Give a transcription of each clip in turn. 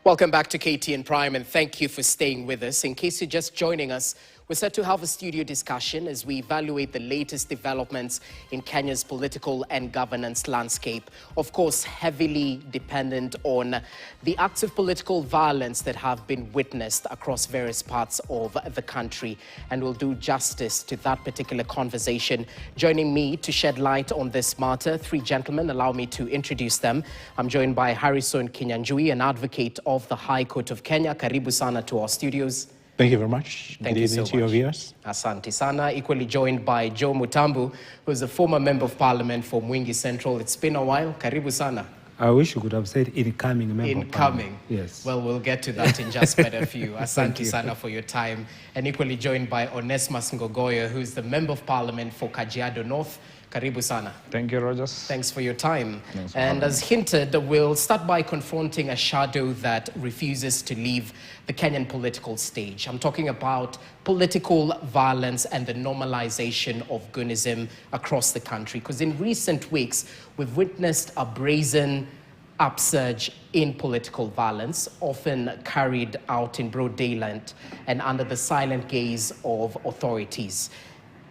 Welcome back to KTN Prime, and thank you for staying with us. In case you're just joining us, we're set to have a studio discussion as we evaluate the latest developments in Kenya's political and governance landscape. Of course, heavily dependent on the acts of political violence that have been witnessed across various parts of the country. And we'll do justice to that particular conversation. Joining me to shed light on this matter, three gentlemen. Allow me to introduce them. I'm joined by Harrison Kinyanjui, an advocate of the High Court of Kenya. Karibu sana to our studios. Thank you very much. Thank you so much. To your viewers. Asante sana. Equally joined by Joe Mutambu, who is a former member of parliament for Mwingi Central. It's been a while. Karibu sana. I wish you could have said incoming member of parliament. Yes. Well, we'll get to that in just but a few. Asante sana for your time. And equally joined by Onesmus Ngogoyo, who is the member of parliament for Kajiado North. Karibu sana. Thank you, Rogers. Thanks for your time. And as hinted, we'll start by confronting a shadow that refuses to leave the Kenyan political stage. I'm talking about political violence and the normalization of goonism across the country. Because in recent weeks, we've witnessed a brazen upsurge in political violence, often carried out in broad daylight and under the silent gaze of authorities.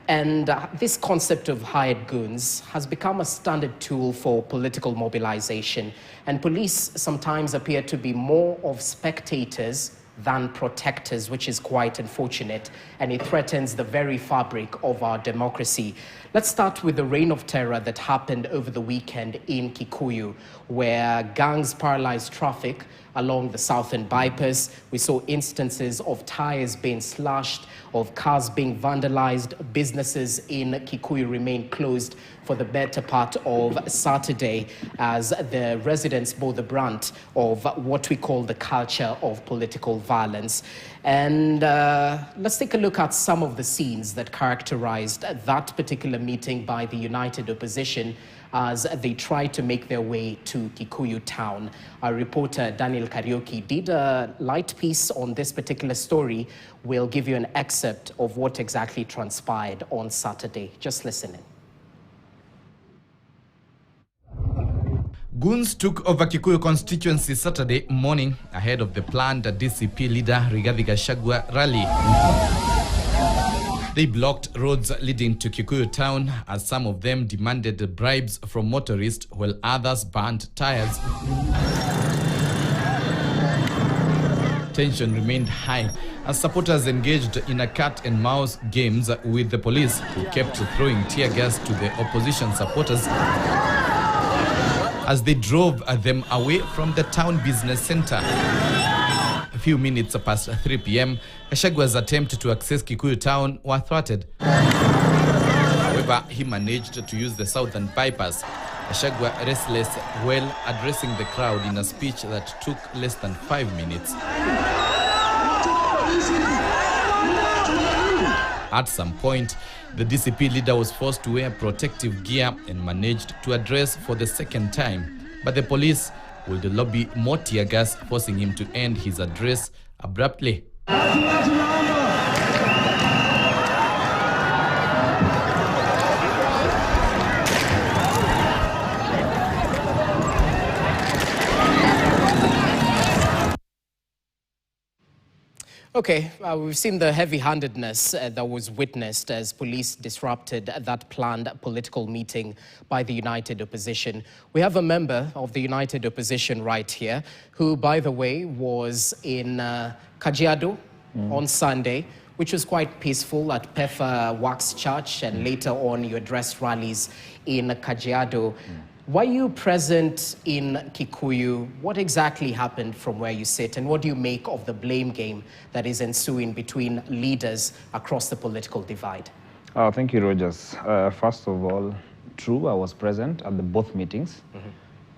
And this concept of hired goons has become a standard tool for political mobilization. And police sometimes appear to be more of spectators than protectors, which is quite unfortunate. And it threatens the very fabric of our democracy. Let's start with the reign of terror that happened over the weekend in Kikuyu, where gangs paralyzed traffic along the southern bypass. We saw instances of tires being slashed, of cars being vandalized. Businesses in Kikuyu remained closed for the better part of Saturday as the residents bore the brunt of what we call the culture of political violence. And let's take a look at some of the scenes that characterized that particular meeting by the United Opposition as they tried to make their way to Kikuyu town. Our reporter Daniel Kariuki did a light piece on this particular story. We'll give you an excerpt of what exactly transpired on Saturday. Just listen in. Goons took over Kikuyu constituency Saturday morning ahead of the planned DCP leader Rigathi Gachagua rally. They blocked roads leading to Kikuyu town as some of them demanded bribes from motorists while others burned tires. Tension remained high as supporters engaged in a cat-and-mouse games with the police, who kept throwing tear gas to the opposition supporters as they drove them away from the town business center. A few minutes past 3 p.m., Gashagua's attempt to access Kikuyu town were thwarted. However, he managed to use the southern bypass. Gachagua restless while addressing the crowd in a speech that took less than 5 minutes. At some point, the DCP leader was forced to wear protective gear and managed to address for the second time. But the police would lobby more tear gas, forcing him to end his address abruptly. Okay, we've seen the heavy-handedness that was witnessed as police disrupted that planned political meeting by the United Opposition. We have a member of the United Opposition right here, who, by the way, was in Kajiado on Sunday, which was quite peaceful at Pefa Wax Church, and later on you addressed rallies in Kajiado. Were you present in Kikuyu? What exactly happened from where you sit, and what do you make of the blame game that is ensuing between leaders across the political divide? Thank you, Rogers. First of all, true, I was present at both meetings.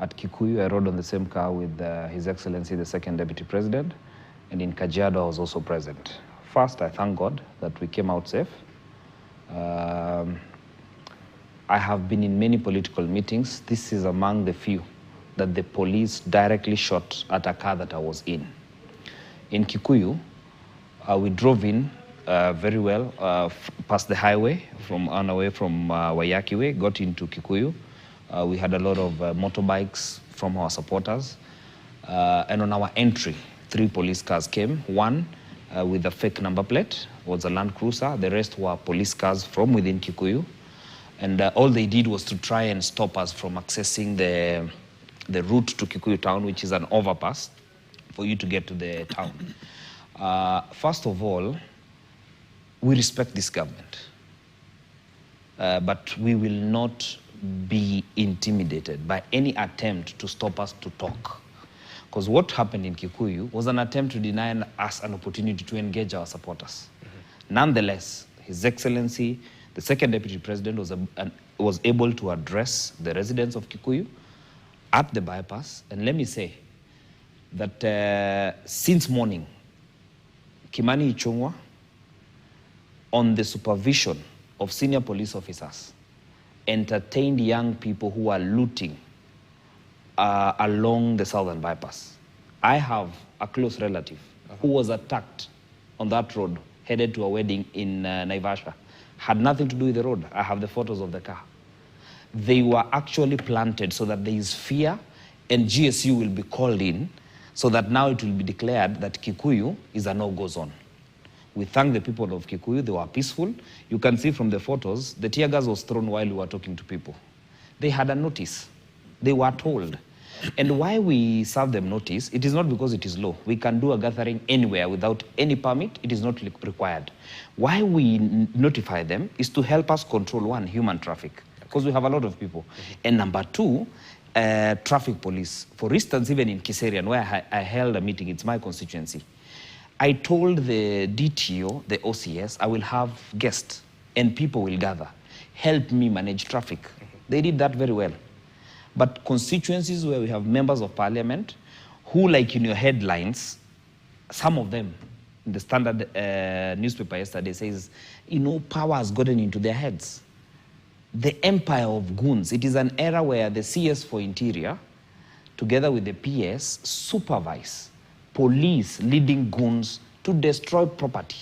At Kikuyu, I rode on the same car with His Excellency, the Second Deputy President, and in Kajiado, I was also present. First, I thank God that we came out safe. I have been in many political meetings. This is among the few that the police directly shot at a car that I was in. In Kikuyu, we drove in very well past the highway on our way from Wayaki Way, got into Kikuyu. We had a lot of motorbikes from our supporters. And on our entry, 3 police cars came. One with a fake number plate was a Land Cruiser. The rest were police cars from within Kikuyu. And all they did was to try and stop us from accessing the route to Kikuyu town, which is an overpass for you to get to the town. First of all, we respect this government, but we will not be intimidated by any attempt to stop us to talk. Because what happened in Kikuyu was an attempt to deny us an opportunity to engage our supporters. Nonetheless, His Excellency, the second Deputy President, was able to address the residents of Kikuyu at the bypass. And let me say that since morning, Kimani Ichung'wa, on the supervision of senior police officers, entertained young people who are looting along the southern bypass. I have a close relative who was attacked on that road, headed to a wedding in Naivasha. Had nothing to do with the road. I have the photos of the car. They were actually planted so that there is fear, and GSU will be called in so that now it will be declared that Kikuyu is a no-go zone. We thank the people of Kikuyu. They were peaceful. You can see from the photos, the tear gas was thrown while we were talking to people. They had a notice. They were told. And why we serve them notice, it is not because it is law. We can do a gathering anywhere without any permit. It is not required. Why we notify them is to help us control, 1, human traffic, because we have a lot of people. And number 2, traffic police. For instance, even in Kiserian, where I held a meeting, it's my constituency, I told the DTO, the OCS, I will have guests and people will gather. Help me manage traffic. They did that very well. But constituencies where we have members of parliament who, like in your headlines, some of them, in the Standard newspaper yesterday says, power has gotten into their heads. The empire of goons. It is an era where the CS for Interior, together with the PS, supervise police leading goons to destroy property.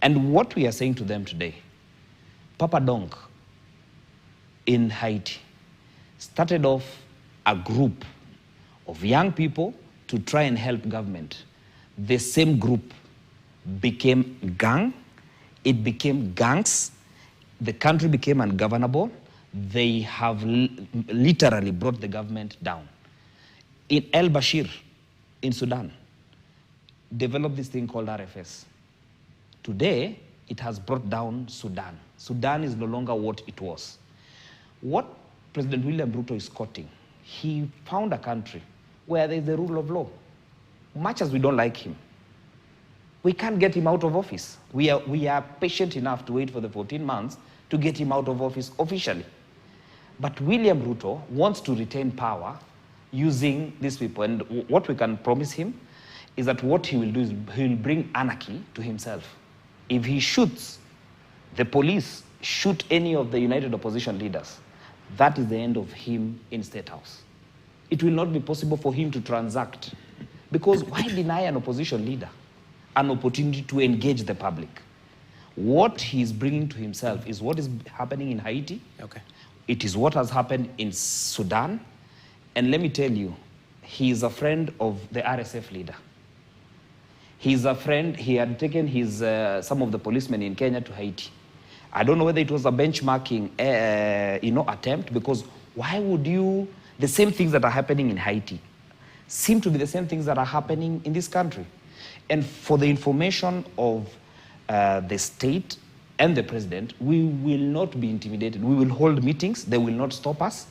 And what we are saying to them today, Papa Donk in Haiti started off a group of young people to try and help government. The same group became gang, it became gangs, the country became ungovernable. They have literally brought the government down. In El Bashir, in Sudan, developed this thing called RFS. Today, it has brought down Sudan. Sudan is no longer what it was. What President William Ruto is courting, he found a country where there is the rule of law. Much as we don't like him, we can't get him out of office. We are patient enough to wait for the 14 months to get him out of office officially. But William Ruto wants to retain power using these people. And what we can promise him is that what he will do is he will bring anarchy to himself. If he shoots, the police shoot any of the united opposition leaders, that is the end of him in State House. It will not be possible for him to transact. Because why deny an opposition leader an opportunity to engage the public? What he's bringing to himself is what is happening in Haiti. Okay. It is what has happened in Sudan. And let me tell you, he is a friend of the RSF leader. He's a friend, he had taken his, some of the policemen in Kenya to Haiti. I don't know whether it was a benchmarking attempt, because why would you, the same things that are happening in Haiti seem to be the same things that are happening in this country. And for the information of the state and the president, we will not be intimidated. We will hold meetings, they will not stop us.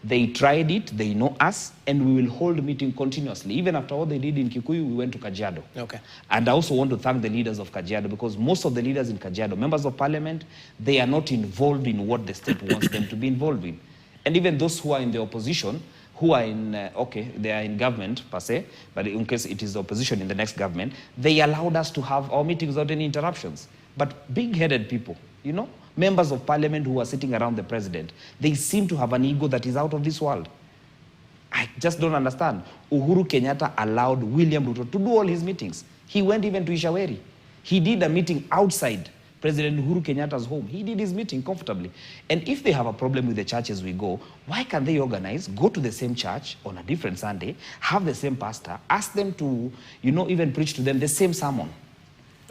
They tried it, they know us, and we will hold meeting continuously. Even after what they did in Kikuyu, we went to Kajiado. Okay. And I also want to thank the leaders of Kajiado, because most of the leaders in Kajiado, members of parliament, they are not involved in what the state wants them to be involved in. And even those who are in the opposition, who are in, they are in government per se, but in case it is the opposition in the next government, they allowed us to have our meetings without any interruptions. But big-headed people, members of parliament who are sitting around the president, they seem to have an ego that is out of this world. I just don't understand. Uhuru Kenyatta allowed William Ruto to do all his meetings. He went even to Ishaweri. He did a meeting outside President Uhuru Kenyatta's home. He did his meeting comfortably. And if they have a problem with the churches we go, why can't they organize, go to the same church on a different Sunday, have the same pastor, ask them to, even preach to them the same sermon,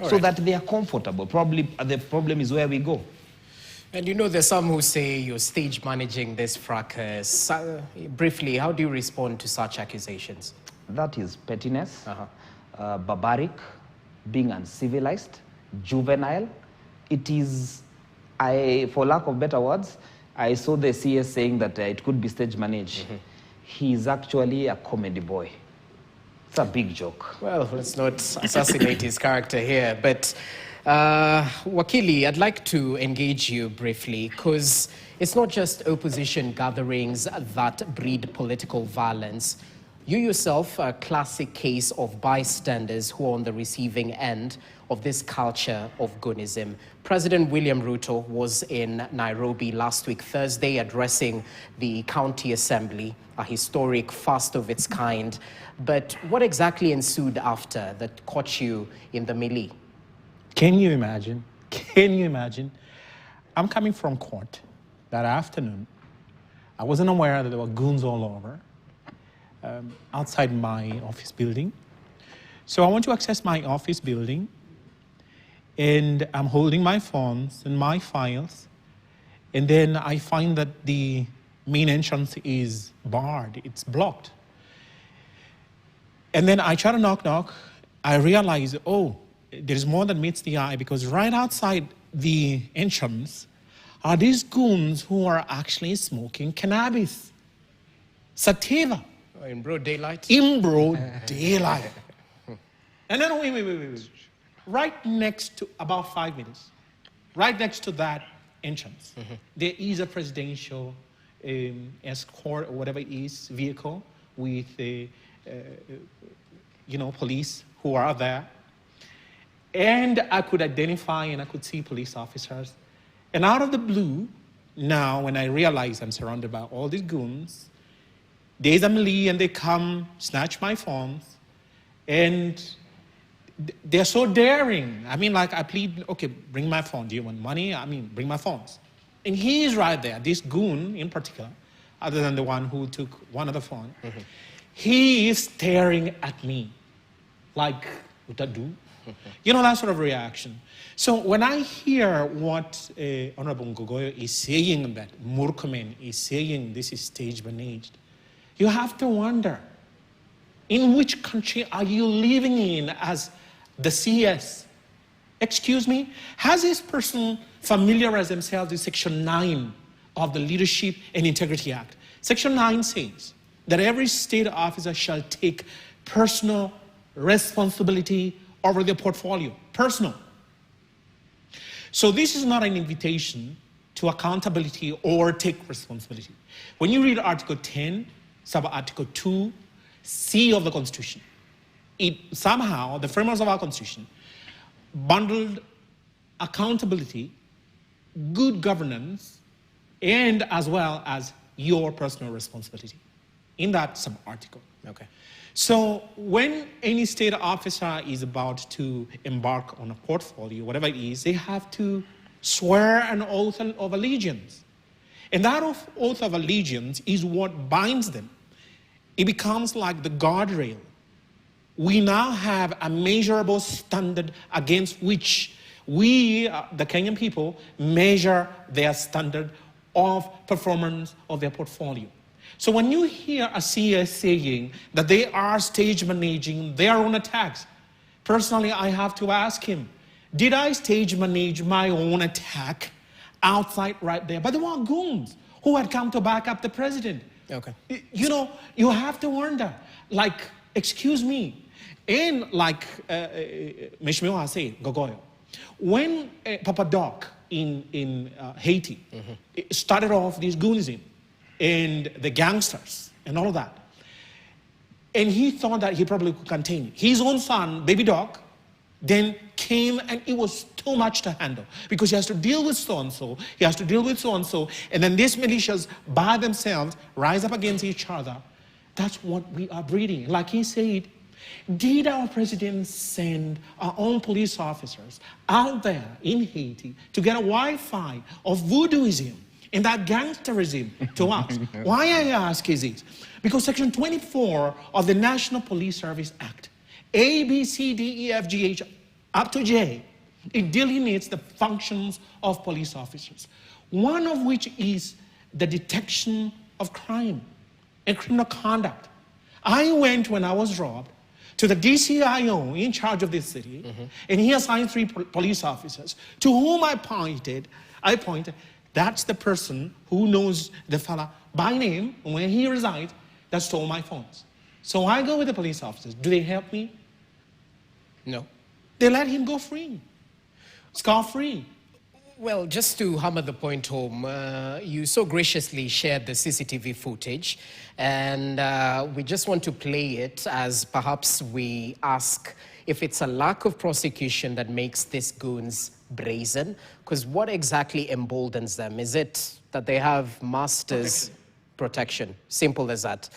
so that they are comfortable. Probably the problem is where we go. And there's some who say you're stage managing this fracas. Briefly, how do you respond to such accusations? That is pettiness, barbaric, being uncivilized, juvenile. It is, for lack of better words, I saw the CS saying that it could be stage managed. He is actually a comedy boy. It's a big joke. Well, let's not assassinate his character here, but Wakili, I'd like to engage you briefly, because it's not just opposition gatherings that breed political violence. You yourself are a classic case of bystanders who are on the receiving end of this culture of goonism. President William Ruto was in Nairobi last week, Thursday, addressing the county assembly, a historic first of its kind. But what exactly ensued after that caught you in the melee? Can you imagine? Can you imagine? I'm coming from court that afternoon. I wasn't aware that there were goons all over outside my office building. So I want to access my office building, and I'm holding my phones and my files, and then I find that the main entrance is barred, it's blocked. And then I try to knock. I realize, oh, there's more than meets the eye, because right outside the entrance are these goons who are actually smoking cannabis, sativa. In broad daylight? In broad daylight. And then wait. Right next to, about 5 minutes, right next to that entrance, there is a presidential escort or whatever it is, vehicle with police who are there. And I could identify and I could see police officers. And out of the blue, now when I realize I'm surrounded by all these goons, there's a melee and they come, snatch my phones, and they're so daring. I mean, like I plead, okay, bring my phone. Do you want money? I mean, bring my phones. And he's right there, this goon in particular, other than the one who took one of the phone. He is staring at me like, what I do? That sort of reaction. So when I hear what Honorable Ngogoyo is saying, that Murkomen is saying this is stage managed, you have to wonder, in which country are you living in as the CS? Excuse me? Has this person familiarized themselves with Section 9 of the Leadership and Integrity Act? Section 9 says that every state officer shall take personal responsibility over their portfolio. Personal. So this is not an invitation to accountability or take responsibility. When you read Article 10, Sub-Article 2C of the Constitution, it somehow, the framers of our Constitution, bundled accountability, good governance, and as well as your personal responsibility in that sub-article. Okay. So when any state officer is about to embark on a portfolio, whatever it is, they have to swear an oath of allegiance. And that oath of allegiance is what binds them. It becomes like the guardrail. We now have a measurable standard against which we, the Kenyan people, measure their standard of performance of their portfolio. So when you hear a CS saying that they are stage managing their own attacks, personally I have to ask him, did I stage manage my own attack outside right there? But there were goons who had come to back up the president. Okay. You have to wonder, like, excuse me, and like Meshmewa said, Gogoyo, when Papa Doc in Haiti started off this goonism and the gangsters and all of that, and he thought that he probably could contain it. His own son, Baby Doc, then came, and it was too much to handle because he has to deal with so-and-so, he has to deal with so-and-so, and then these militias by themselves rise up against each other. That's what we are breeding. Like he said, Did our president send our own police officers out there in Haiti to get a Wi-Fi of voodooism and that gangsterism to us? Why I ask is this? Because Section 24 of the National Police Service Act, A, B, C, D, E, F, G, H, up to J, it delineates the functions of police officers, one of which is the detection of crime and criminal conduct. I went, when I was robbed, to the DCIO in charge of this city, and he assigned 3 police officers, to whom I pointed, that's the person who knows the fella by name, where he resides, that stole my phones. So I go with the police officers. Do they help me? No. They let him go free, scot-free. Well, just to hammer the point home, you so graciously shared the CCTV footage, and we just want to play it as perhaps we ask if it's a lack of prosecution that makes these goons brazen, because what exactly emboldens them? Is it that they have masters' protection? Simple as that.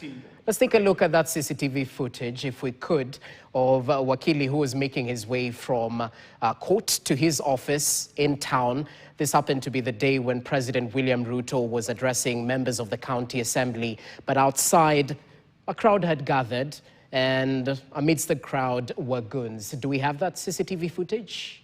Let's take a look at that CCTV footage, if we could, of Wakili, who was making his way from court to his office in town. This happened to be the day when President William Ruto was addressing members of the county assembly. But outside, a crowd had gathered, and amidst the crowd were goons. Do we have that CCTV footage?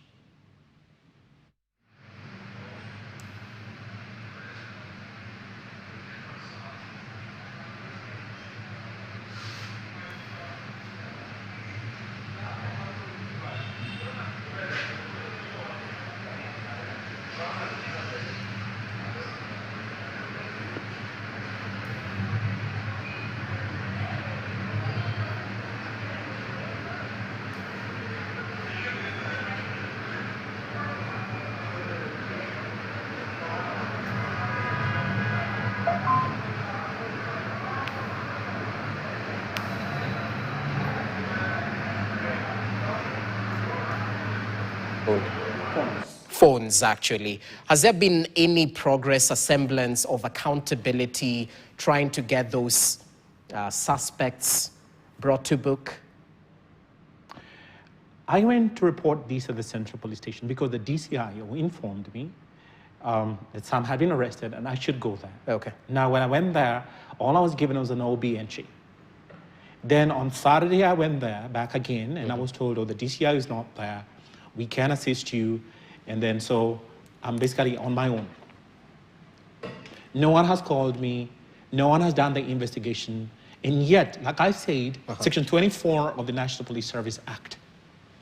Phones, actually. Has there been any progress, a semblance of accountability, trying to get those suspects brought to book? I went to report this at the Central Police Station because the DCIO informed me that some had been arrested and I should go there. Okay. Now, when I went there, all I was given was an OB entry. Then on Saturday, I went there back again, and I was told, oh, the DCIO is not there. We can assist you. And then so I'm basically on my own. No one has called me. No one has done the investigation. And yet, like I said, Section 24 of the National Police Service Act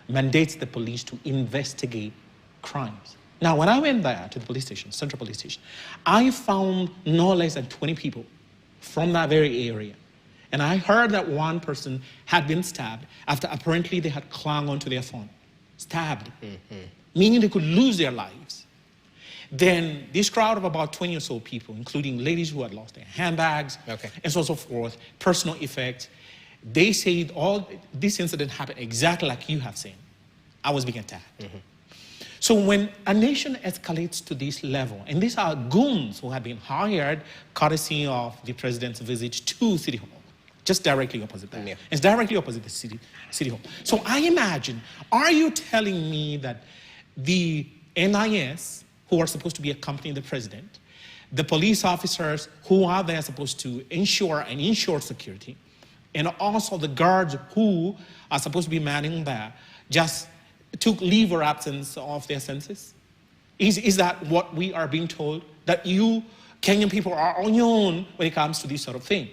mandates the police to investigate crimes. Now, when I went there to the police station, Central Police Station, I found no less than 20 people from that very area. And I heard that one person had been stabbed after apparently they had clung onto their phone. Stabbed, meaning they could lose their lives. Then this crowd of about 20 or so people, including ladies who had lost their handbags, and so on and so forth, personal effects, they said all this incident happened exactly like you have seen. I was being attacked. So when a nation escalates to this level, and these are goons who have been hired courtesy of the president's visit to City Hall, just directly opposite that. It's directly opposite the City Hall. So I imagine, are you telling me that the NIS, who are supposed to be accompanying the president, the police officers who are there supposed to ensure security, and also the guards who are supposed to be manning there, just took leave or absence of their senses? Is that what we are being told? That you, Kenyan people, are on your own when it comes to this sort of thing?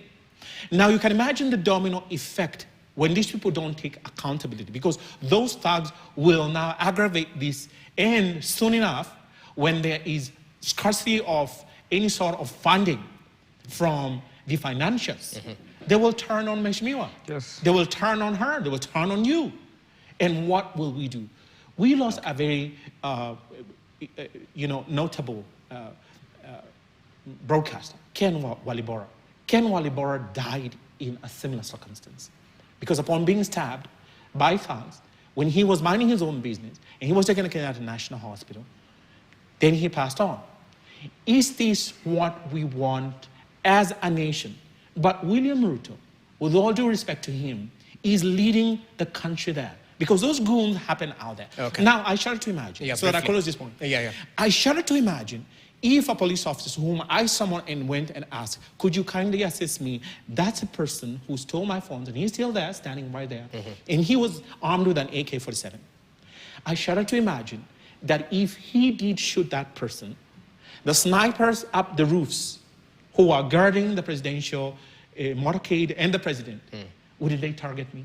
Now you can imagine the domino effect when these people don't take accountability, because those thugs will now aggravate this, and soon enough, when there is scarcity of any sort of funding from the financiers, they will turn on Meshmiwa. They will turn on her. They will turn on you. And what will we do? We lost a very, notable broadcaster, Ken Walibora. Ken Walibora died in a similar circumstance because upon being stabbed by thugs, when he was minding his own business and he was taken to Kenyan National Hospital, then he passed on. Is this what we want as a nation? But William Ruto, with all due respect to him, is leading the country there. Because those goons happen out there. Okay. Now, I shudder to imagine, so that I close this point. I shudder to imagine if a police officer whom I summoned and went and asked, could you kindly assist me? That's a person who stole my phones, and he's still there, standing right there. And he was armed with an AK-47. I shudder to imagine that if he did shoot that person, the snipers up the roofs who are guarding the presidential motorcade and the president, would they target me?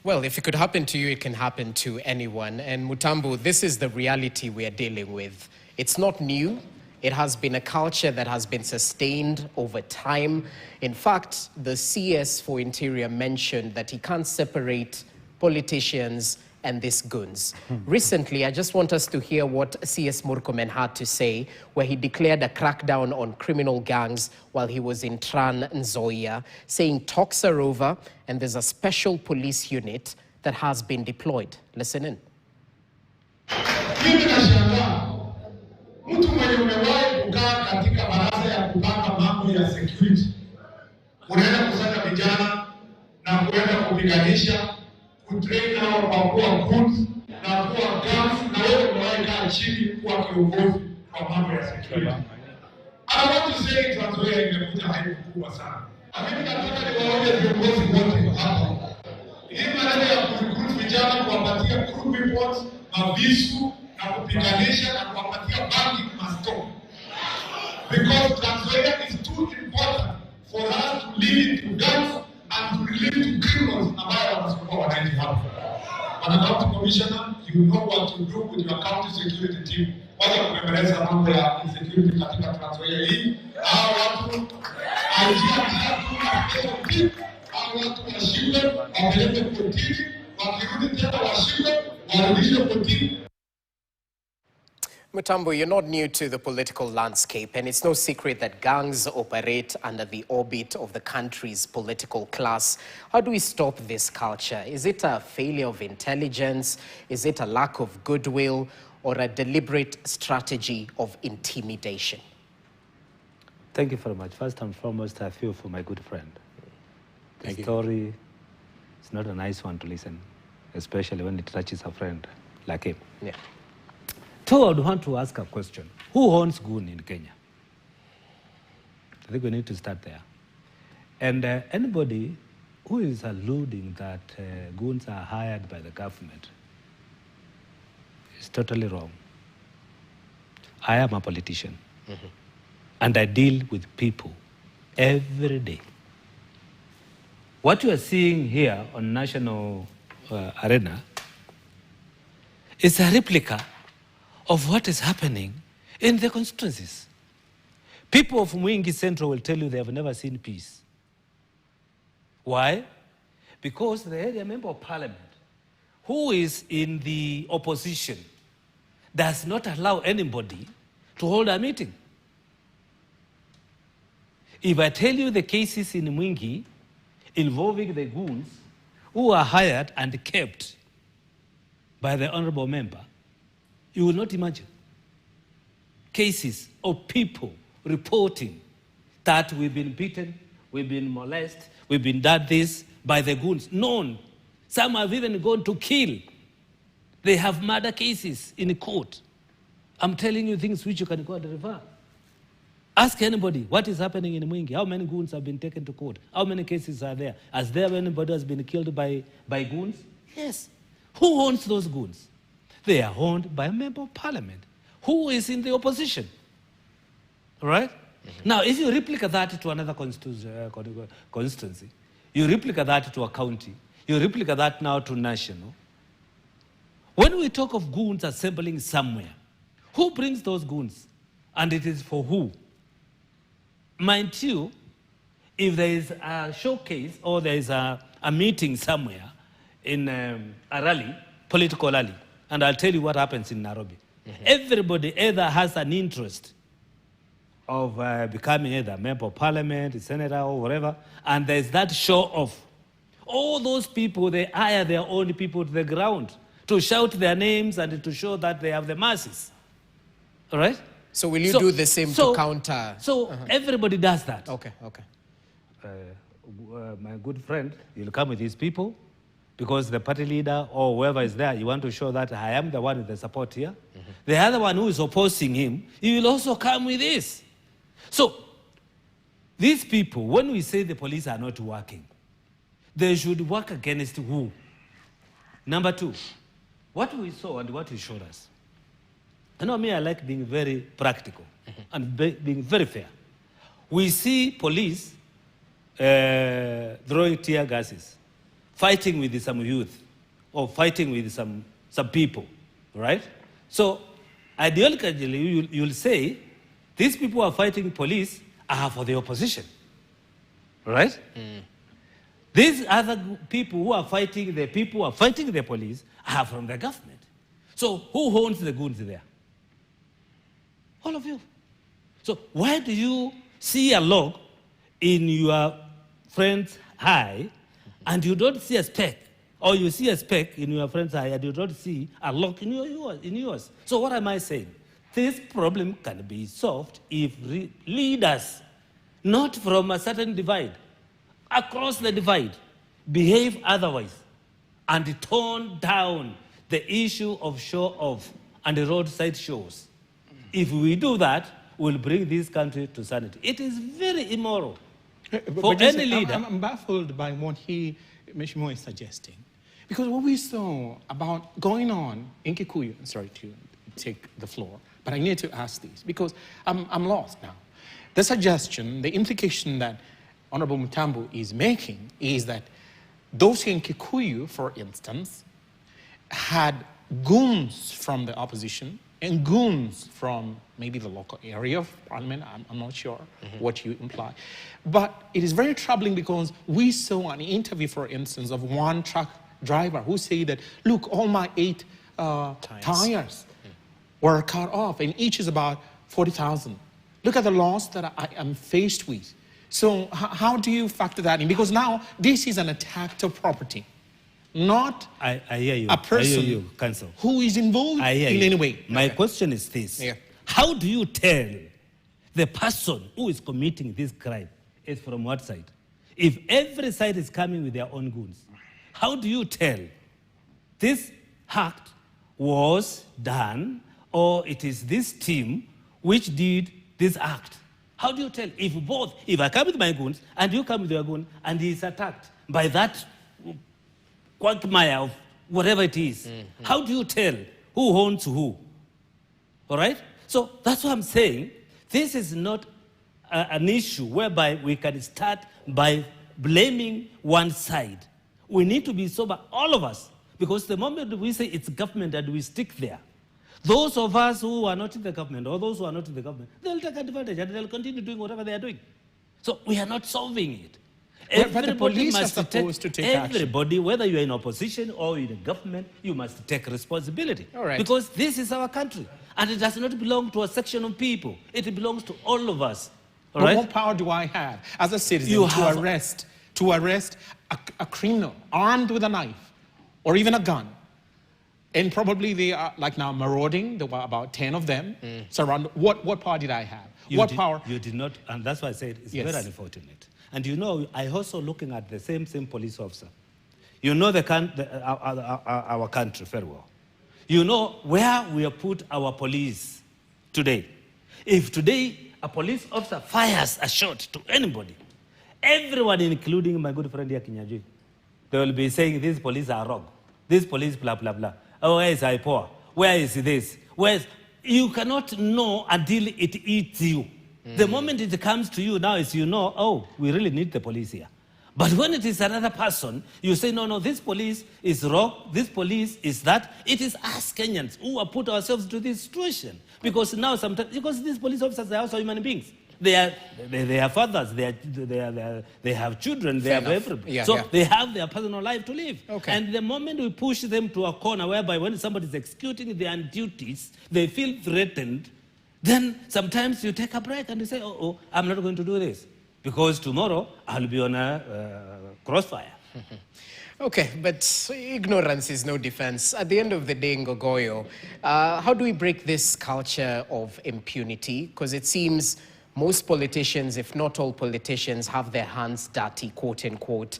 Well, if it could happen to you, it can happen to anyone. And Mutambo, this is the reality we are dealing with. It's not new. It has been a culture that has been sustained over time. In fact, the CS for Interior mentioned that he can't separate politicians and these goons. Recently, I just want us to hear what CS Murkomen had to say, where he declared a crackdown on criminal gangs while he was in Trans Nzoia, saying talks are over and there's a special police unit that has been deployed. Listen in. Mimi nashangaa mtu mwenye umewahi kukaa katika baraza ya kupanga mambo ya security, unaenda kusanya vijana na kuenda kupiganisha kutrain hao kwa kuwa goods na kuwa guns, na wewe umewahi kaa chini kuwa kiongozi kwa mambo ya security. I want to say Trans Nzoia imekuja haibu kubwa sana. Mimi nataka niwaone viongozi wote hapa. Hii maneno ya kurecruit vijana, kuwapatia crew reports, mavisu na kupiganisha na kuwapatia banking must stop. Because Trans Nzoia is too important for us to leave it to guns and to leave to criminals ambayo wanasumbua wananchi hapa. Bwana County Commissioner, you know what to do with your county security team. Wacha kuendeleza mambo ya security katika Trans Nzoia hii. Hao watu hao watu washindwe, wapeleke kotini, wakirudi tena washindwe, warudishwe kotini. Mutambo, you're not new to the political landscape, and it's no secret that gangs operate under the orbit of the country's political class. How do we stop this culture? Is it a failure of intelligence? Is it a lack of goodwill? Or a deliberate strategy of intimidation? Thank you very much. First and foremost, I feel for my good friend. The story is not a nice one to listen, especially when it touches a friend like him. Yeah. Two, I would want to ask a question. Who owns goon in Kenya? I think we need to start there. And anybody who is alluding that goons are hired by the government is totally wrong. I am a politician. And I deal with people every day. What you are seeing here on national arena is a replica of what is happening in the constituencies. People of Mwingi Central will tell you they have never seen peace. Why? Because the area member of parliament, who is in the opposition, does not allow anybody to hold a meeting. If I tell you the cases in Mwingi involving the goons who are hired and kept by the honorable member, you will not imagine. Cases of people reporting that we've been beaten, we've been molested, we've been done this by the goons. Known. Some have even gone to kill. They have murder cases in court. I'm telling you things which you can go and refer. Ask anybody what is happening in Mwingi. How many goons have been taken to court? How many cases are there? Has there anybody has been killed by goons? Yes. Who owns those goons? They are owned by a member of parliament who is in the opposition. All right? Now, if you replicate that to another constituency, you replicate that to a county, you replicate that now to national. When we talk of goons assembling somewhere, who brings those goons? And it is for who? Mind you, if there is a showcase or there is a meeting somewhere in a rally, political rally, and I'll tell you what happens in Nairobi. Everybody either has an interest of becoming either a member of parliament, a senator, or whatever, and there's that show off. All those people, they hire their own people to the ground to shout their names and to show that they have the masses. All right? So will you do the same to counter? So everybody does that. Okay, okay. my good friend, you'll come with his people because the party leader or whoever is there, you want to show that I am the one with the support here. The other one who is opposing him, he will also come with this. So, these people, when we say the police are not working, they should work against who? Number two, what we saw and what he showed us. You know me, I like being very practical and being very fair. We see police throwing tear gases, fighting with some youth, or fighting with some people, right? So, ideologically, you'll say, these people who are fighting police are for the opposition, right? These other people who are fighting the police are from the government. So, who owns the goons there? All of you. So, why do you see a log in your friend's eye and you don't see a speck? Or you see a speck in your friend's eye and you don't see a log in yours. So what am I saying? This problem can be solved if leaders, not from a certain divide, across the divide, behave otherwise and tone down the issue of show-off and the roadside shows. If we do that, we'll bring this country to sanity. It is very immoral for any leader. I'm baffled by what Mishimo is suggesting. Because what we saw about going on in Kikuyu, I'm sorry to take the floor, but I need to ask this because I'm lost now. The suggestion, the implication that Honorable Mutambu is making is that those in Kikuyu, for instance, had goons from the opposition and goons from maybe the local area of parliament. I'm not sure what you imply. But it is very troubling because we saw an interview, for instance, of one truck driver who said that, look, all my 8 tires were cut off and each is about 40,000. Look at the loss that I am faced with. So how do you factor that in? Because now this is an attack to property, not I hear you. a person I hear you, Counsel. who is involved in any way. My question is this. Yeah. How do you tell the person who is committing this crime is from what side? If every side is coming with their own goons, how do you tell this act was done or it is this team which did this act? How do you tell? If I come with my goons and you come with your goon and he is attacked by that quagmire of whatever it is, how do you tell who owns who? All right? So that's what I'm saying. This is not an issue whereby we can start by blaming one side. We need to be sober, all of us, because the moment we say it's government and we stick there, those of us who are not in the government or those who are not in the government, they'll take advantage and they'll continue doing whatever they are doing. So we are not solving it. But the police are supposed to take action. Everybody, whether you're in opposition or in the government, you must take responsibility. All right. Because this is our country. And it does not belong to a section of people. It belongs to all of us. All right? What power do I have as a citizen to arrest a criminal armed with a knife or even a gun? And probably they are like now marauding. There were about 10 of them. Surround. What power did I have? Power? You did not, and that's why I said it's very unfortunate. And you know, I also looking at the same police officer. You know our country very well. You know where we have put our police today. If today a police officer fires a shot to anybody, everyone, including my good friend here, Kinyajui, they will be saying these police are wrong. These police blah, blah, blah. Oh, where is IPOA? Where is this? You cannot know until it eats you. The moment it comes to you now is you know, oh, we really need the police here. But when it is another person, you say, no, this police is wrong, this police is that. It is us Kenyans who have put ourselves to this situation. Because now sometimes, because these police officers are also human beings. They are fathers, they have children, they have everybody. They have their personal life to live. Okay. And the moment we push them to a corner whereby when somebody is executing their duties, they feel threatened, then sometimes you take a break and you say, oh, I'm not going to do this. Because tomorrow I'll be on a crossfire. Okay, but ignorance is no defense. At the end of the day, Ngogoyo, how do we break this culture of impunity? Because it seems most politicians, if not all politicians, have their hands dirty, quote unquote.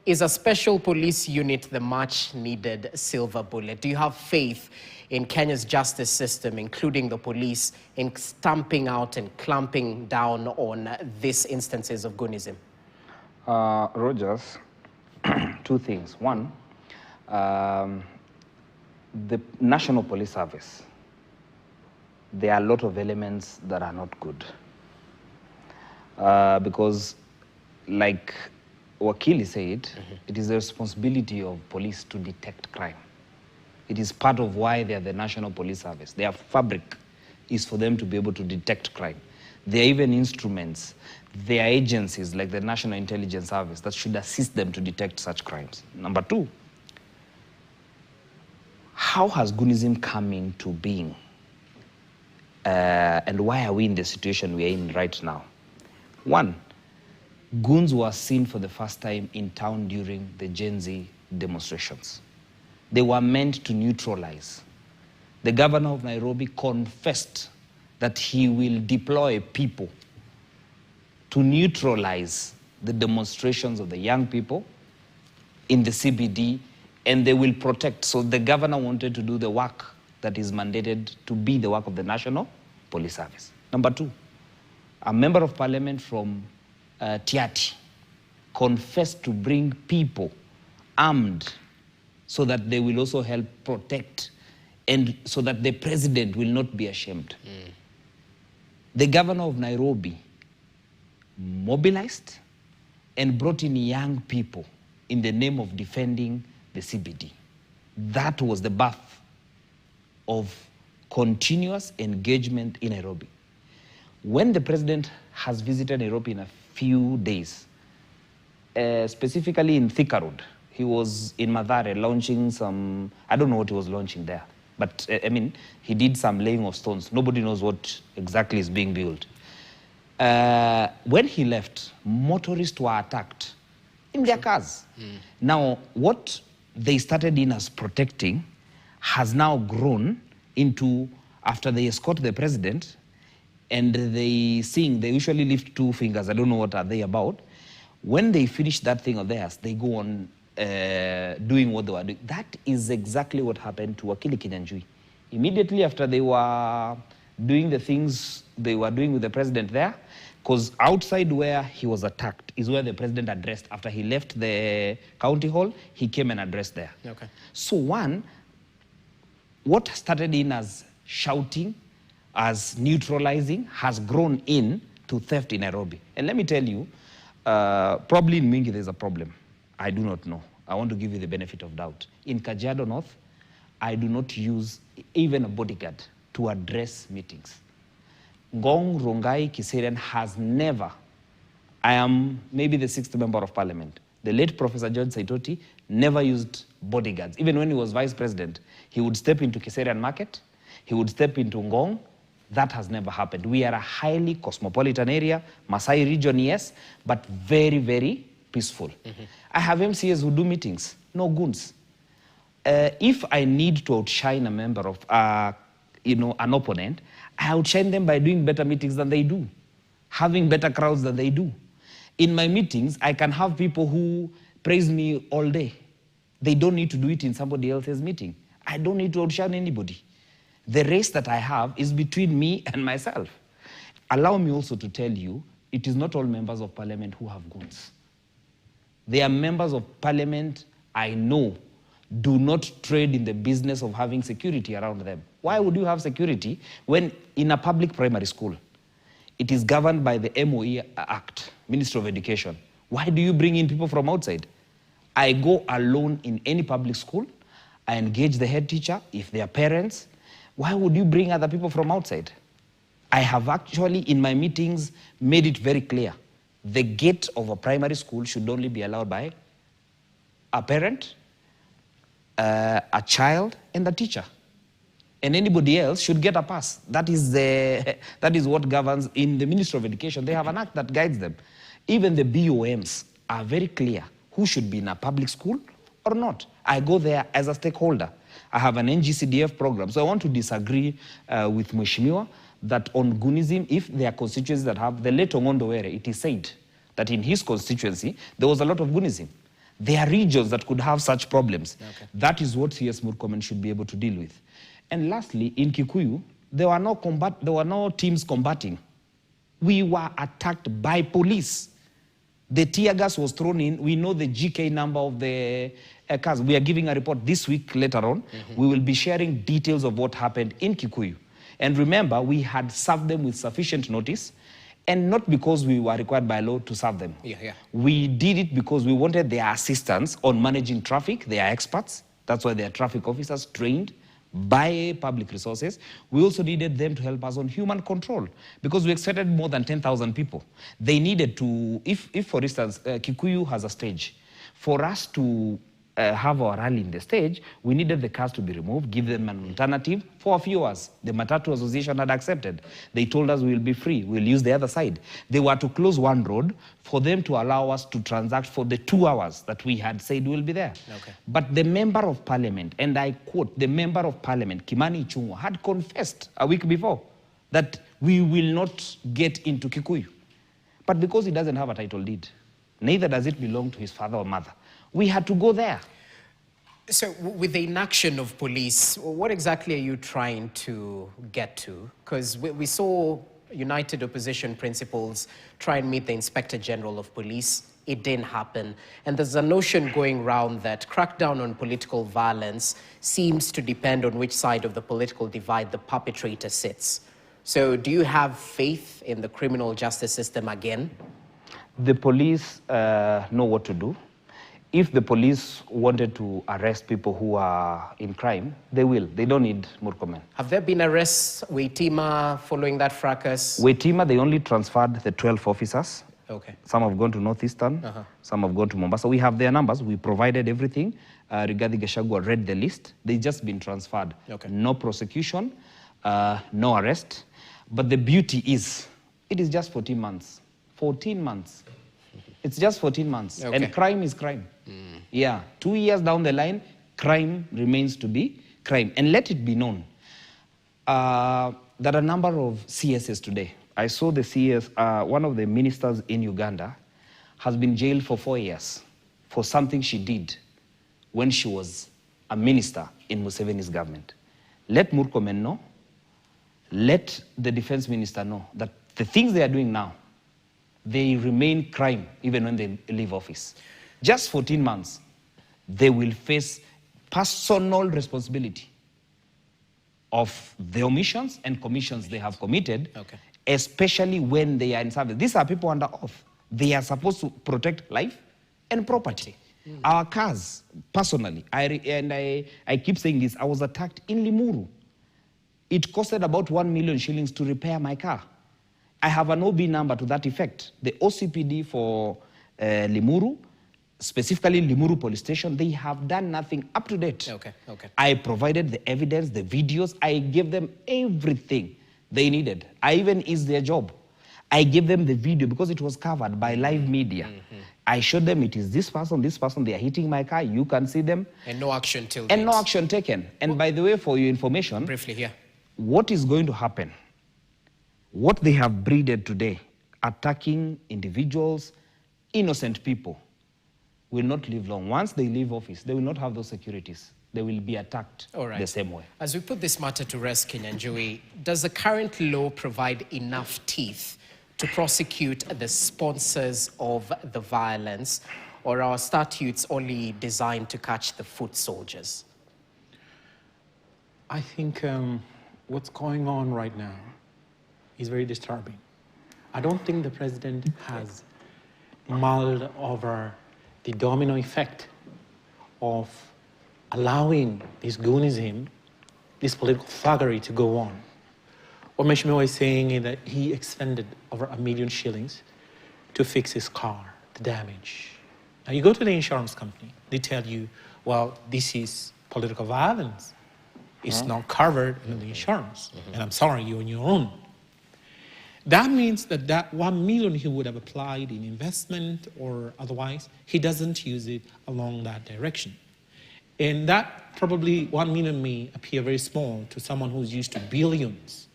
Is a special police unit the much needed silver bullet? Do you have faith in Kenya's justice system, including the police, in stamping out and clamping down on these instances of goonism? Rogers, two things. One, the National Police Service, there are a lot of elements that are not good. Because, like Wakili said, it is the responsibility of police to detect crime. It is part of why they are the National Police Service. Their fabric is for them to be able to detect crime. There are even instruments, there are agencies like the National Intelligence Service that should assist them to detect such crimes. Number two, how has goonism come into being? And why are we in the situation we are in right now? One, goons were seen for the first time in town during the Gen Z demonstrations. They were meant to neutralize. The governor of Nairobi confessed that he will deploy people to neutralize the demonstrations of the young people in the CBD, and they will protect. So the governor wanted to do the work that is mandated to be the work of the National Police Service. Number two, a member of parliament from Tiati confessed to bring people armed so that they will also help protect and so that the president will not be ashamed. The governor of Nairobi mobilized and brought in young people in the name of defending the CBD. That was the birth of continuous engagement in Nairobi. When the president has visited Nairobi in a few days, specifically in Thika Road, he was in Mathare launching some, I don't know what he was launching there, but I mean, he did some laying of stones. Nobody knows what exactly is being built. When he left, motorists were attacked in their cars. Now, what they started in as protecting has now grown into, after they escort the president, and they sing, they usually lift two fingers, I don't know what are they about. When they finish that thing of theirs, they go on doing what they were doing. That is exactly what happened to Wakili Kenyan. Immediately after they were doing the things they were doing with the president there, because outside where he was attacked is where the president addressed. After he left the county hall, he came and addressed there. Okay. So one, what started in as shouting, as neutralizing, has grown in to theft in Nairobi. And let me tell you, probably in Mingi there's a problem. I do not know. I want to give you the benefit of doubt. In Kajiado North, I do not use even a bodyguard to address meetings. Ngong Rongai Kiserian has never, I am maybe the 6th member of parliament. The late Professor George Saitoti never used bodyguards. Even when he was vice president, he would step into Kiserian Market, he would step into Ngong. That has never happened. We are a highly cosmopolitan area, Masai region, yes, but very, very peaceful. I have MCAs who do meetings, no goons. If I need to outshine a member of, an opponent, I outshine them by doing better meetings than they do, having better crowds than they do. In my meetings, I can have people who praise me all day. They don't need to do it in somebody else's meeting. I don't need to outshine anybody. The race that I have is between me and myself. Allow me also to tell you, it is not all members of parliament who have goons. There are members of parliament I know do not trade in the business of having security around them. Why would you have security when in a public primary school, it is governed by the MOE Act, Ministry of Education? Why do you bring in people from outside? I go alone in any public school. I engage the head teacher, if they are parents. Why would you bring other people from outside? I have actually, in my meetings, made it very clear. The gate of a primary school should only be allowed by a parent, a child, and a teacher. And anybody else should get a pass. That is what governs in the Ministry of Education. They have an act that guides them. Even the BOMs are very clear who should be in a public school or not. I go there as a stakeholder. I have an NGCDF program. So I want to disagree with Mheshimiwa, that on goonism, if there are constituencies that have the late Ongondo area, it is said that in his constituency, there was a lot of goonism. There are regions that could have such problems. Okay. That is what CS Murkomen should be able to deal with. And lastly, in Kikuyu, there were no teams combating. We were attacked by police. The tear gas was thrown in. We know the GK number of the cars. We are giving a report this week later on. We will be sharing details of what happened in Kikuyu. And remember, we had served them with sufficient notice, and not because we were required by law to serve them. We did it because we wanted their assistance on managing traffic. They are experts. That's why they are traffic officers trained by public resources. We also needed them to help us on human control because we expected more than 10,000 people. They needed to, if for instance, Kikuyu has a stage, for us to have our rally in the stage, we needed the cars to be removed, give them an alternative for a few hours. The Matatu Association had accepted. They told us we'll be free, we'll use the other side. They were to close one road for them to allow us to transact for the 2 hours that we had said we'll be there. Okay. But the member of parliament, and I quote, the member of parliament, Kimani Ichung'wah, had confessed a week before that we will not get into Kikuyu. But because he doesn't have a title deed, neither does it belong to his father or mother, we had to go there. So with the inaction of police, what exactly are you trying to get to? Because we saw United Opposition Principals try and meet the Inspector General of Police. It didn't happen. And there's a notion going around that crackdown on political violence seems to depend on which side of the political divide the perpetrator sits. So do you have faith in the criminal justice system again? The police know what to do. If the police wanted to arrest people who are in crime, they will. They don't need Murkomen. Have there been arrests, Waitima, following that fracas? Waitima, they only transferred the 12 officers. Okay. Some have gone to Northeastern, some have gone to Mombasa. We have their numbers. We provided everything. Rigathi Gachagua read the list. They've just been transferred. Okay. No prosecution, no arrest. But the beauty is, it is just 14 months. 14 months. It's just 14 months. Okay. And crime is crime. Yeah, 2 years down the line, crime remains to be crime. And let it be known there are a number of CSs today. I saw the CS, one of the ministers in Uganda has been jailed for 4 years for something she did when she was a minister in Museveni's government. Let Murkomen know, let the defense minister know that the things they are doing now, they remain crime even when they leave office. Just 14 months, they will face personal responsibility of the omissions and commissions they have committed, especially when they are in service. These are people under oath. They are supposed to protect life and property. Our cars, personally, I keep saying this, I was attacked in Limuru. It costed about 1 million shillings to repair my car. I have an OB number to that effect. The OCPD for Limuru, specifically Limuru Police Station, they have done nothing up to date. I provided the evidence, the videos. I gave them everything they needed. I even eased their job. I gave them the video because it was covered by live media. I showed them it is this person, they are hitting my car. You can see them. And no action till And no action taken. And by the way, for your information, briefly here, what is going to happen? What they have breeded today, attacking individuals, innocent people, will not live long. Once they leave office, they will not have those securities. They will be attacked the same way. As we put this matter to rest, Kenyan, does the current law provide enough teeth to prosecute the sponsors of the violence, or are statutes only designed to catch the foot soldiers? I think what's going on right now is very disturbing. I don't think the president has mulled over the domino effect of allowing this goonism, this political thuggery to go on. What Meshmewa is saying is that he expended over $1 million shillings to fix his car, the damage. Now you go to the insurance company, they tell you, well, this is political violence. It's not covered in the insurance. And I'm sorry, you're on your own. That means that that 1 million he would have applied in investment or otherwise, he doesn't use it along that direction. And that probably 1 million may appear very small to someone who's used to billions.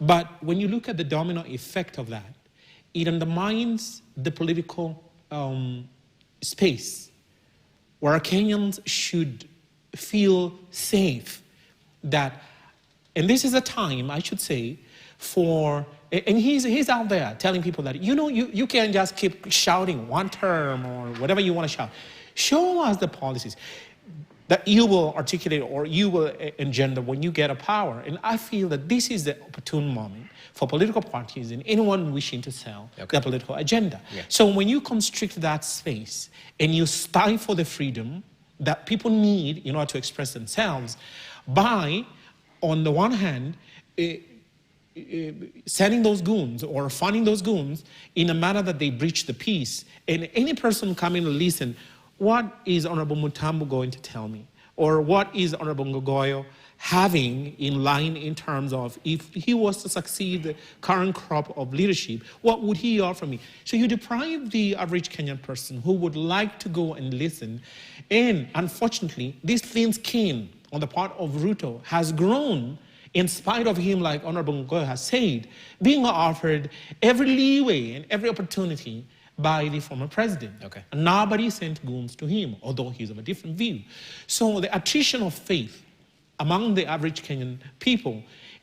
But when you look at the domino effect of that, it undermines the political space where Kenyans should feel safe that, and this is a time, I should say, for, and he's out there telling people that, you know, you can't just keep shouting one term or whatever you want to shout. Show us the policies that you will articulate or you will engender when you get a power. And I feel that this is the opportune moment for political parties and anyone wishing to sell their political agenda. Yeah. So when you constrict that space and you stifle the freedom that people need in order to express themselves by, on the one hand, sending those goons or funding those goons in a manner that they breach the peace, and any person coming to listen, what is Honorable Mutambu going to tell me? Or what is Honorable Ngogoyo having in line in terms of if he was to succeed the current crop of leadership, what would he offer me? So you deprive the average Kenyan person who would like to go and listen. And unfortunately, this thin skin on the part of Ruto has grown in spite of him, like Honorable Ngogoyo has said, being offered every leeway and every opportunity by the former president. And nobody sent goons to him, although he's of a different view. So the attrition of faith among the average Kenyan people,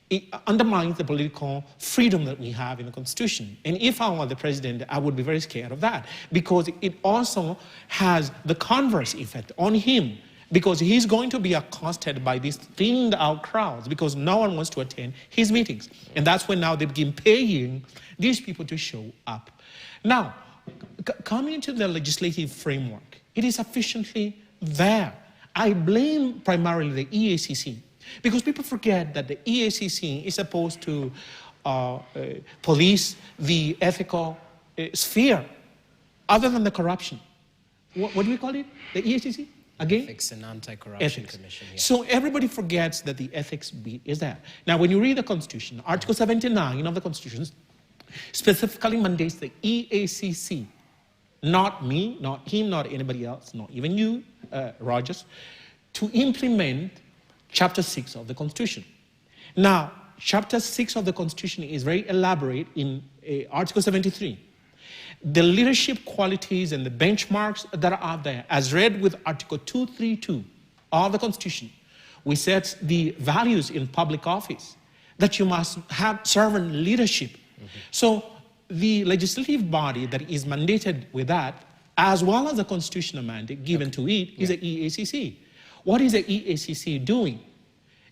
it undermines the political freedom that we have in the Constitution. And if I were the president, I would be very scared of that, because it also has the converse effect on him, because he's going to be accosted by these thinned out crowds because no one wants to attend his meetings. And that's when now they begin paying these people to show up. Now, coming to the legislative framework, it is sufficiently there. I blame primarily the EACC, because people forget that the EACC is supposed to police the ethical sphere, other than the corruption. What do we call it? The EACC? Again? Ethics and Anti-Corruption Commission. Yeah. So everybody forgets that the ethics beat is there. Now, when you read the Constitution, Article 79 of the Constitution specifically mandates the EACC, not me, not him, not anybody else, not even you, Rogers, to implement Chapter 6 of the Constitution. Now, Chapter 6 of the Constitution is very elaborate in Article 73. The leadership qualities and the benchmarks that are out there, as read with Article 232 of the Constitution, we set the values in public office, that you must have servant leadership. So the legislative body that is mandated with that, as well as the constitutional mandate given to it, is the EACC. What is the EACC doing?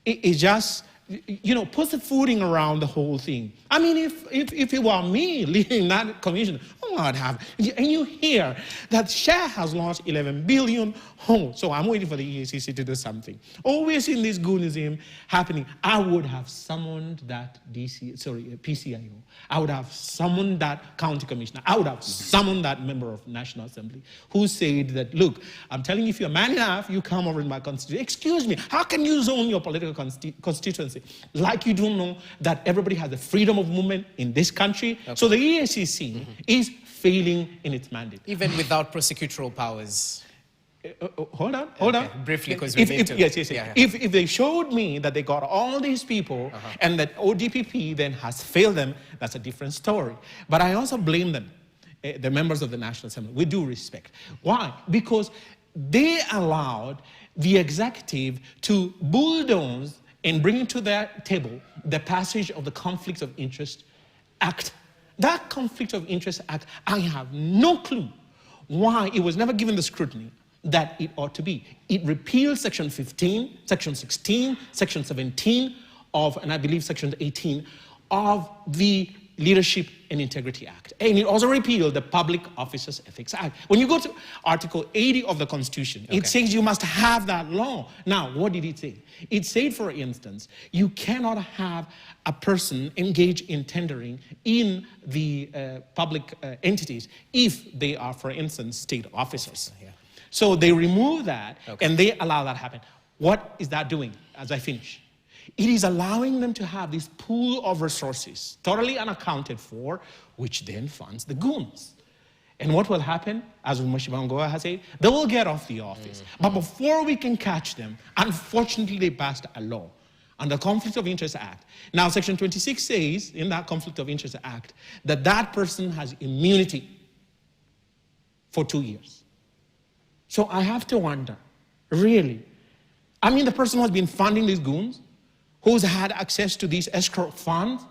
It just, you know, puts the footing around the whole thing. I mean, if it were me leading that commission, I'd have. And you hear that Share has launched 11 billion homes. So I'm waiting for the EACC to do something. Always in this goonism happening. I would have summoned that PCIO. I would have summoned that county commissioner. I would have summoned that member of National Assembly who said that, look, I'm telling you, if you're man enough, you come over in my constituency. Excuse me, how can you zone your political constituency? Like you don't know that everybody has the freedom of movement in this country. So the EACC is failing in its mandate. Even without prosecutorial powers. Hold on. Briefly, because we need to. Yes. Yeah. If they showed me that they got all these people and that ODPP then has failed them, that's a different story. But I also blame them, the members of the National Assembly, with due respect. Why? Because they allowed the executive to bulldoze and bring to their table the passage of the Conflict of Interest Act. That Conflict of Interest Act, I have no clue why it was never given the scrutiny that it ought to be. It repeals Section 15, Section 16, Section 17 of, and I believe Section 18 of the Leadership and Integrity Act. And it also repealed the Public Officers Ethics Act. When you go to Article 80 of the Constitution, it says you must have that law. Now, what did it say? It said, for instance, you cannot have a person engage in tendering in the public entities if they are, for instance, state officers. So they remove that and they allow that to happen. What is that doing as I finish? It is allowing them to have this pool of resources, totally unaccounted for, which then funds the goons. And what will happen, as Mheshimiwa Ngogoyo has said, they will get off the office. But before we can catch them, unfortunately, they passed a law. under Conflict of Interest Act. Now, Section 26 says in that Conflict of Interest Act that that person has immunity for 2 years. So I have to wonder, really, I mean, the person who has been funding these goons, who's had access to these escrow funds,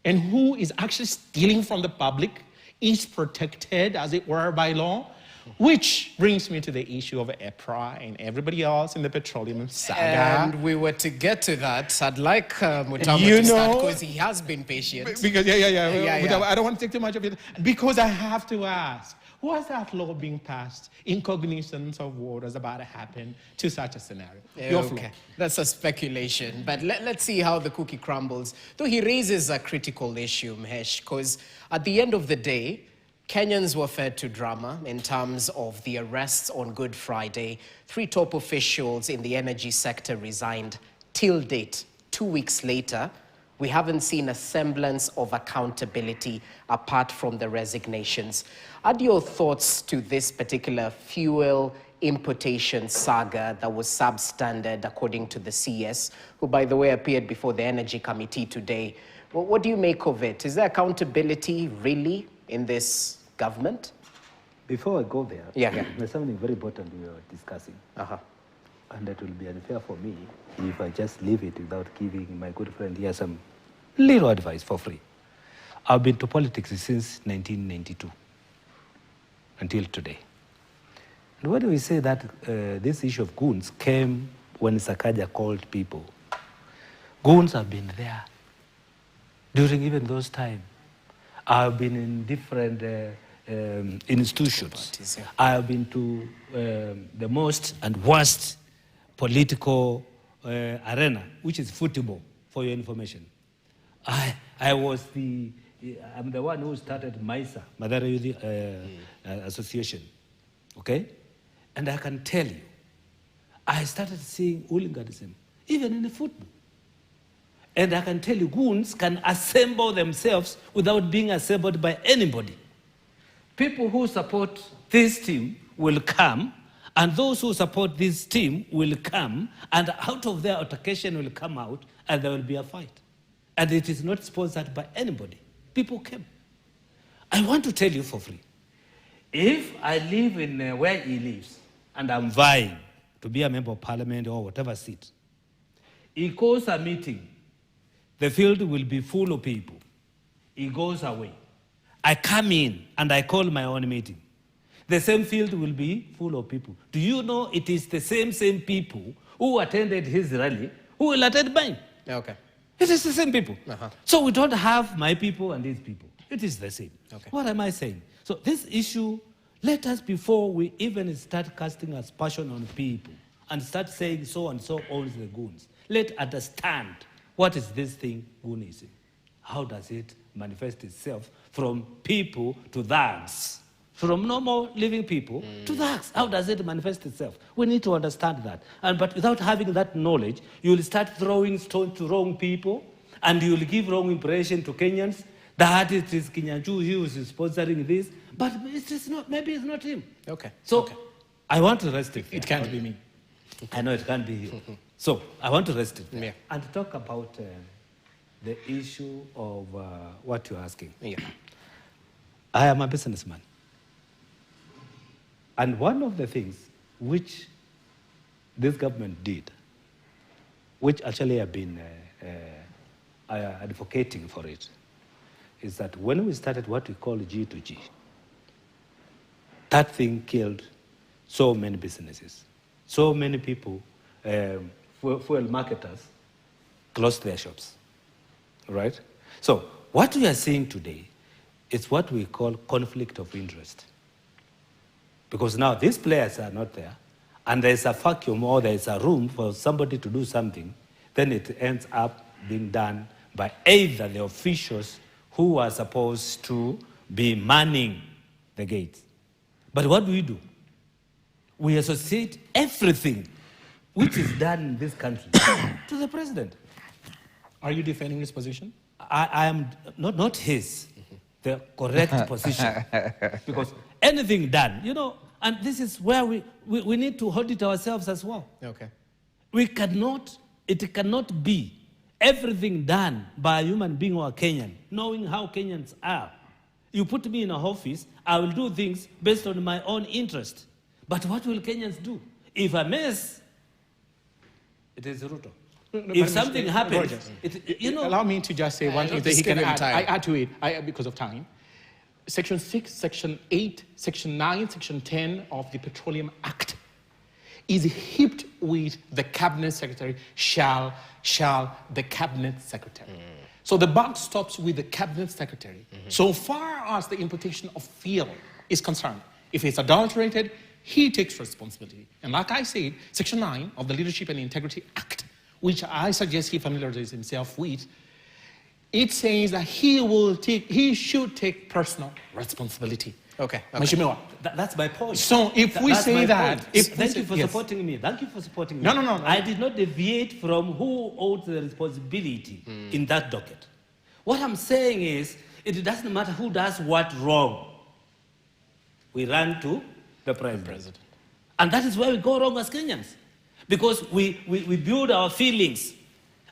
and who is actually stealing from the public is protected, as it were, by law. Which brings me to the issue of EPRA and everybody else in the petroleum saga. And we were to get to that. I'd like Mutamba to start because he has been patient. Because, I don't want to take too much of it. Because I have to ask, was that law being passed in cognizance of what was about to happen to such a scenario? Okay, that's a speculation. But let's see how the cookie crumbles. Though he raises a critical issue, Mhesh, because at the end of the day, Kenyans were fed to drama in terms of the arrests on Good Friday. 3 top officials in the energy sector resigned till date. 2 weeks later, we haven't seen a semblance of accountability apart from the resignations. Add your thoughts to this particular fuel importation saga that was substandard according to the CS, who, by the way, appeared before the Energy Committee today. Well, what do you make of it? Is there accountability really in this government? Before I go there, Yeah. there's something very important we are discussing. And it will be unfair for me if I just leave it without giving my good friend here some little advice for free. I've been to politics since 1992 until today. And why do we say that this issue of goons came when Sakaja called people? Goons have been there during even those times. I've been in different institutions. I have been to the most and worst political arena, which is football, for your information. I'm the one who started MISA, Madara Youth Association, okay? And I can tell you, I started seeing hooliganism, even in the football. And I can tell you, goons can assemble themselves without being assembled by anybody. People who support this team will come, and those who support this team will come, and out of their altercation will come out, and there will be a fight. And it is not sponsored by anybody. People came. I want to tell you for free, if I live in where he lives, and I'm vying to be a member of parliament or whatever seat, he calls a meeting, the field will be full of people. He goes away. I come in and I call my own meeting. The same field will be full of people. Do you know it is the same people who attended his rally who will attend mine? Okay. It is the same people. So we don't have my people and these people. It is the same. Okay. What am I saying? So this issue, let us, before we even start casting aspersion on people and start saying so and so owns the goons, let's understand what is this thing, goonism? How does it manifest itself from people to thugs? From normal living people to thugs. How does it manifest itself? We need to understand that. But without having that knowledge, you will start throwing stones to wrong people, and you will give wrong impression to Kenyans that it is Kenyan who is sponsoring this, but it is not, maybe it's not him. Okay. So I want to rest it. It can't be me. I know it can't be you. So I want to rest it Yeah. and talk about the issue of what you're asking. Yeah. I am a businessman. And one of the things which this government did, which actually have been advocating for it, is that when we started what we call G2G, that thing killed so many businesses. So many people, fuel marketers, closed their shops, right? So what we are seeing today is what we call conflict of interest. Because now these players are not there, and there's a vacuum or there's a room for somebody to do something, then it ends up being done by either the officials who are supposed to be manning the gates. But what do? We associate everything which is done in this country to the president. Are you defending his position? I am not his, the correct position. Because anything done, and this is where we need to hold it ourselves as well. Okay. It cannot be everything done by a human being or a Kenyan, knowing how Kenyans are. You put me in an office, I will do things based on my own interest. But what will Kenyans do? If I mess, it is Ruto. If something happens, allow me to just say one thing that he can add. I add to it because of time. Section 6, Section 8, Section 9, Section 10 of the Petroleum Act is heaped with the cabinet secretary shall the cabinet secretary. So the buck stops with the cabinet secretary. So far as the importation of fuel is concerned, if it's adulterated, he takes responsibility. And like I said, Section 9 of the Leadership and Integrity Act, which I suggest he familiarizes himself with, it says that he should take personal responsibility. Okay. That's my point. So if we say that... Thank you for supporting me. Thank you for supporting me. No. I did not deviate from who owed the responsibility in that docket. What I'm saying is, it doesn't matter who does what wrong. We run to the president. And that is where we go wrong as Kenyans. Because we build our feelings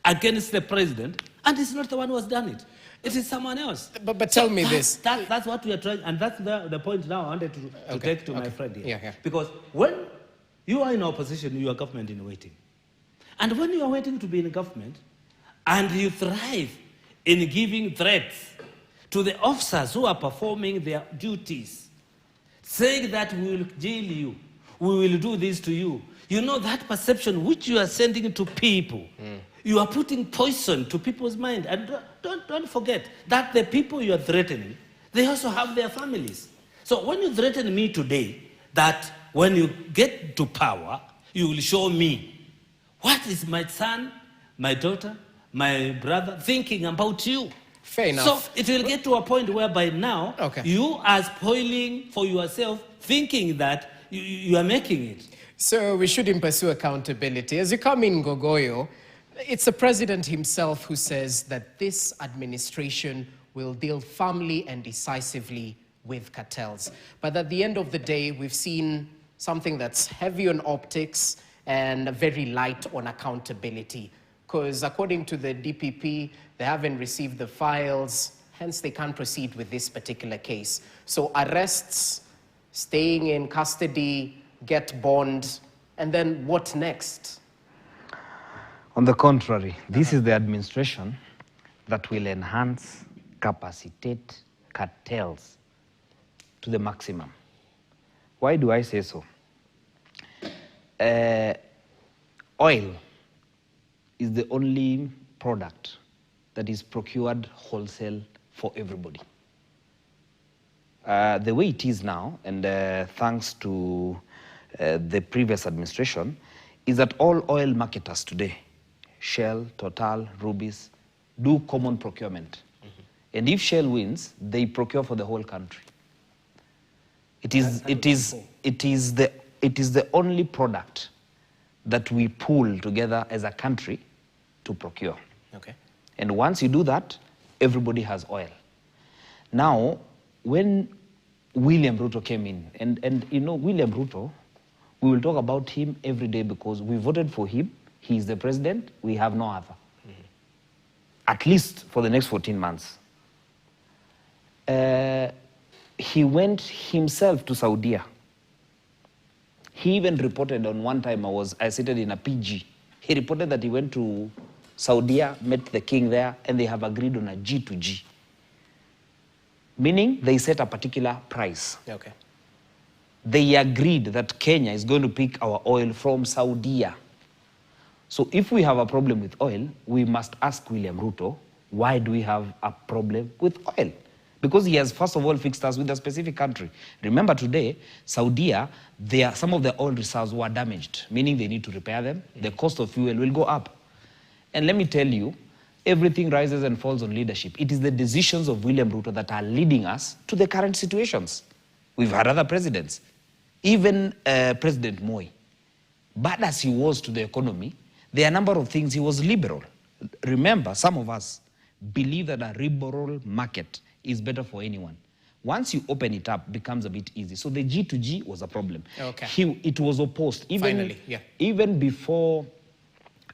against the president, and it's not the one who has done it. It is someone else. But tell me this. That's what we are trying, and that's the point now I wanted to take to my friend here. Yeah. Because when you are in opposition, you are government in waiting. And when you are waiting to be in government, and you thrive in giving threats to the officers who are performing their duties, saying that we will jail you, we will do this to you. You know that perception which you are sending to people, you are putting poison to people's mind. And don't forget that the people you are threatening, they also have their families. So when you threaten me today, that when you get to power, you will show me what is my son, my daughter, my brother thinking about you. Fair enough. So it will get to a point whereby now you are spoiling for yourself, thinking that you are making it. So we shouldn't pursue accountability. As you come in, Gogoyo, it's the president himself who says that this administration will deal firmly and decisively with cartels. But at the end of the day, we've seen something that's heavy on optics and very light on accountability. Because according to the DPP, they haven't received the files, hence they can't proceed with this particular case. So arrests, staying in custody, get bond, and then what next? On the contrary, this is the administration that will enhance, capacitate cartels to the maximum. Why do I say so? Oil is the only product that is procured wholesale for everybody. The way it is now, and thanks to the previous administration, is that all oil marketers today, Shell, Total, Rubis, do common procurement. And if Shell wins, they procure for the whole country. It is the only product that we pool together as a country to procure. Okay. And once you do that, everybody has oil. Now, when William Ruto came in, and you know, William Ruto, we will talk about him every day because we voted for him. He is the president. We have no other. At least for the next 14 months. He went himself to Saudi. He even reported on one time I seated in a PG. He reported that he went to Saudi, met the king there, and they have agreed on a G2G. Meaning they set a particular price. Okay. They agreed that Kenya is going to pick our oil from Saudi. So if we have a problem with oil, we must ask William Ruto, why do we have a problem with oil? Because he has, first of all, fixed us with a specific country. Remember today, Saudi, some of the oil reserves were damaged, meaning they need to repair them. The cost of fuel will go up. And let me tell you, everything rises and falls on leadership. It is the decisions of William Ruto that are leading us to the current situations. We've had other presidents. Even President Moi, bad as he was to the economy, there are a number of things he was liberal. Remember, some of us believe that a liberal market is better for anyone. Once you open it up, it becomes a bit easy. So the G2G was a problem. Okay. It was opposed. Even before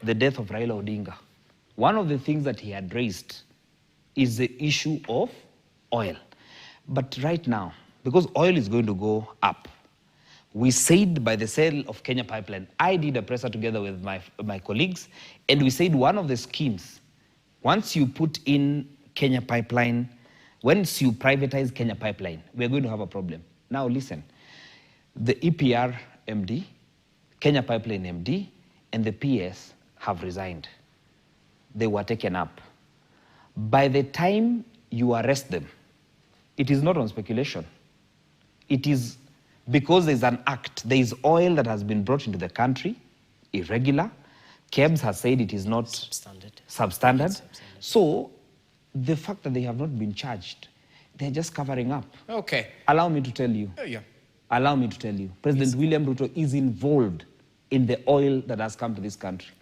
the death of Raila Odinga, one of the things that he had raised is the issue of oil. But right now, because oil is going to go up, we said by the sale of Kenya Pipeline, I did a presser together with my colleagues, and we said one of the schemes, once you put in Kenya Pipeline, once you privatize Kenya Pipeline, we're going to have a problem. Now listen, the EPR MD, Kenya Pipeline MD, and the PS have resigned. They were taken up. By the time you arrest them, it is not on speculation. It is because there's an act. There is oil that has been brought into the country, irregular. KEBS has said it is not substandard. So the fact that they have not been charged, they're just covering up. Okay. Allow me to tell you. Allow me to tell you. President William Ruto is involved in the oil that has come to this country.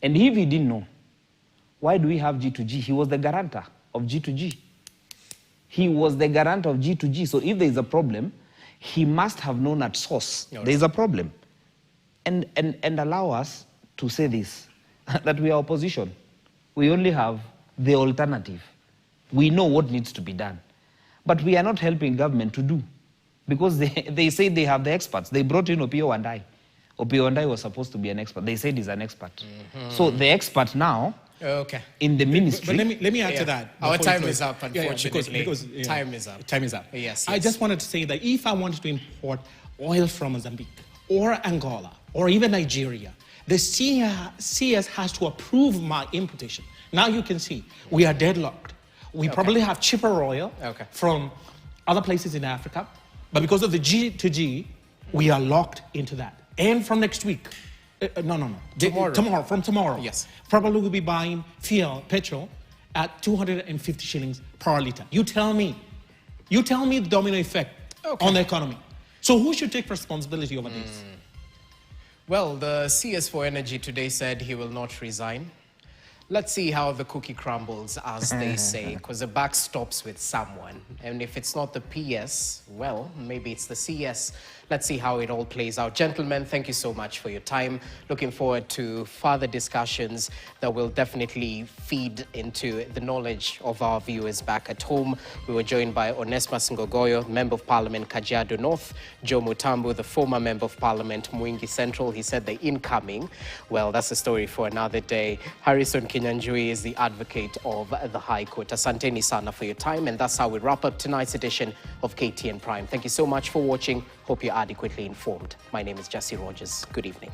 And if he didn't know, why do we have G2G? He was the guarantor of G2G. He was the guarantor of G2G. So if there is a problem, he must have known at source there is a problem. And allow us to say this, that we are opposition. We only have the alternative. We know what needs to be done. But we are not helping government to do. Because they say they have the experts. They brought in Opio Wandai. Opio Wandai was supposed to be an expert. They said he's an expert. So the expert now, in the ministry. But let me add to that. Our time is up, unfortunately. Because time is up. Time is up. Yes. I just wanted to say that if I wanted to import oil from Mozambique or Angola or even Nigeria, the CS has to approve my importation. Now you can see we are deadlocked. We probably have cheaper oil from other places in Africa, but because of the G2G, we are locked into that. And from next week, from tomorrow, probably we'll be buying petrol at 250 shillings per litre. You tell me the domino effect on the economy. So who should take responsibility over this? Well, the CS for Energy today said he will not resign. Let's see how the cookie crumbles, as they say, because the buck stops with someone. And if it's not the PS, well, maybe it's the CS. Let's see how it all plays out. Gentlemen, thank you so much for your time. Looking forward to further discussions that will definitely feed into the knowledge of our viewers back at home. We were joined by Onesmus Ngogoyo, Member of Parliament, Kajiado North, Joe Mutambu, the former Member of Parliament, Mwingi Central. He said the incoming, well, that's a story for another day. Harrison Kinyanjui is the advocate of the High Court. Asanteni sana for your time, and that's how we wrap up tonight's edition of KTN Prime. Thank you so much for watching. Hope you're adequately informed. My name is Jesse Rogers. Good evening.